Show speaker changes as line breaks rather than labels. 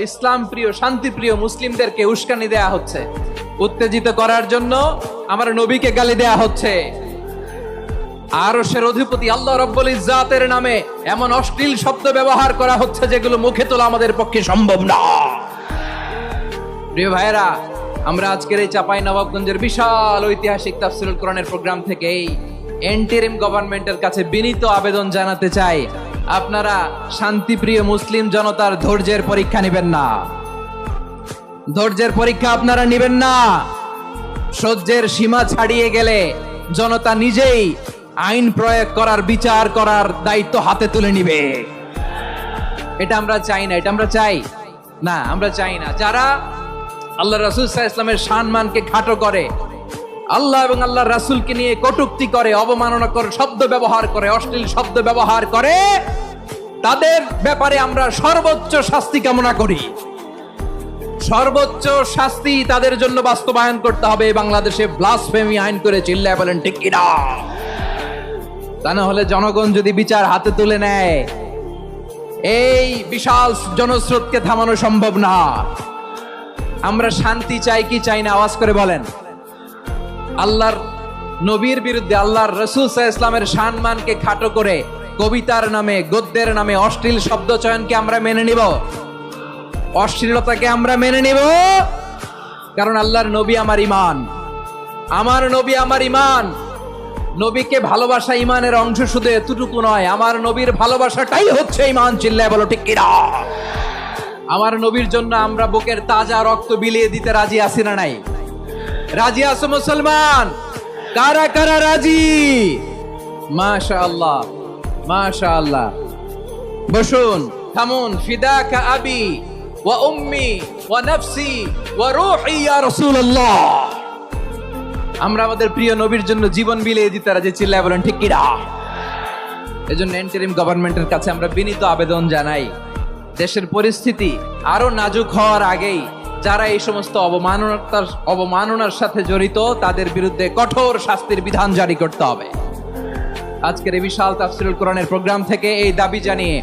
ইসলাম প্রিয় শান্তি প্রিয় মুসলিমদেরকে উস্কানি দেয়া হচ্ছে, উত্তেজিত করার জন্য আমার নবীকে গালি দেয়া হচ্ছে। আরশের অধিপতি আল্লাহ রাব্বুল ইজ্জাতের নামে এমন অশ্লীল শব্দ ব্যবহার করা হচ্ছে যেগুলো মুখে তোলা আমাদের পক্ষে সম্ভব না। প্রিয় ভাইরা, আমরা আজকের এই চাঁপাইনবাবগঞ্জের বিশাল ঐতিহাসিক তাফসীরুল কোরআনের প্রোগ্রাম থেকে এই এন্টারিম গভর্নমেন্টের কাছে বিনীত আবেদন জানাতে চাই, আপনারা শান্তিপ্রিয় মুসলিম জনতার ধৈর্যের পরীক্ষা নেবেন না। ধৈর্যের পরীক্ষা আপনারা নেবেন না। সহ্যের সীমা ছাড়িয়ে গেলে জনতা নিজেই আইন প্রয়োগ করার, বিচার করার দায়িত্ব হাতে তুলে নিবে। এটা আমরা চাই না, এটা আমরা চাই না, আমরা চাই না। যারা আল্লাহ রাসূল সাল্লাল্লাহু আলাইহি ওয়াসাল্লামের সম্মানকে খাটো করে, আল্লাহ এবং আল্লাহ রাসূলকে নিয়ে কটূক্তি করে, অবমাননাকর শব্দ ব্যবহার করে, অশ্লীল শব্দ ব্যবহার করে, তাদের ব্যাপারে আমরা সর্বোচ্চ শাস্তি কামনা করি। সর্বোচ্চ শাস্তি তাদের জন্য বাস্তবায়ন করতে হবে। বাংলাদেশে ব্লাসফেমি আইন করে চিল্লায় বলেন ঠিক কিনা? তা না হলে জনগণ যদি বিচার হাতে তুলে নেয়, এই বিশাল জনস্রোতকে থামানো সম্ভব না। আমরা শান্তি চাই কি চাই না? আওয়াজ করে বলেন। আল্লাহর নবীর বিরুদ্ধে, আল্লাহর রাসূল সাল্লাল্লাহু আলাইহি ওয়াসাল্লামের সম্মানকে খাটো করে কবিতার নামে, গদ্যের নামে অশ্লীল শব্দ চয়নকে আমরা মেনে নিব? অশ্লীলতাকে আমরা মেনে নিব? কারণ আল্লাহর নবী আমার ঈমান, আমার নবী আমার ঈমান। নবীকে ভালোবাসা ঈমানের অংশ, শুধু এতটুকু নয়, আমার নবীর ভালোবাসাটাই হচ্ছে ঈমান। চিল্লায় বলো ঠিক কিনা? আমার নবীর জন্য আমরা বুকের তাজা রক্ত বিলিয়ে দিতে রাজি আছি না নাই? রাজি আছো মুসলমান? কারা কারা রাজি? মাশাআল্লাহ, মাশাআল্লাহ। বসুন, থামুন। ফিদাকা আবি ওয়া উম্মি ওয়া নাফসি ওয়া রূহি ইয়া রাসূলুল্লাহ। আমরা আমাদের প্রিয় নবীর জন্য জীবন বিলিয়ে দিতে রাজি। চিল্লায় বলেন ঠিক কিনা? এজন্য ইন্টারিম গভর্নমেন্টের কাছে আমরা বিনীত আবেদন জানাই, দেশের পরিস্থিতি আরো নাজুক হওয়ার আগেই যারা এই সমস্ত অবমাননার সাথে জড়িত, তাদের বিরুদ্ধে কঠোর শাস্তির বিধান জারি করতে হবে। আজকের এই বিশাল তাফসীরুল কোরআনের প্রোগ্রাম থেকে এই দাবি জানিয়ে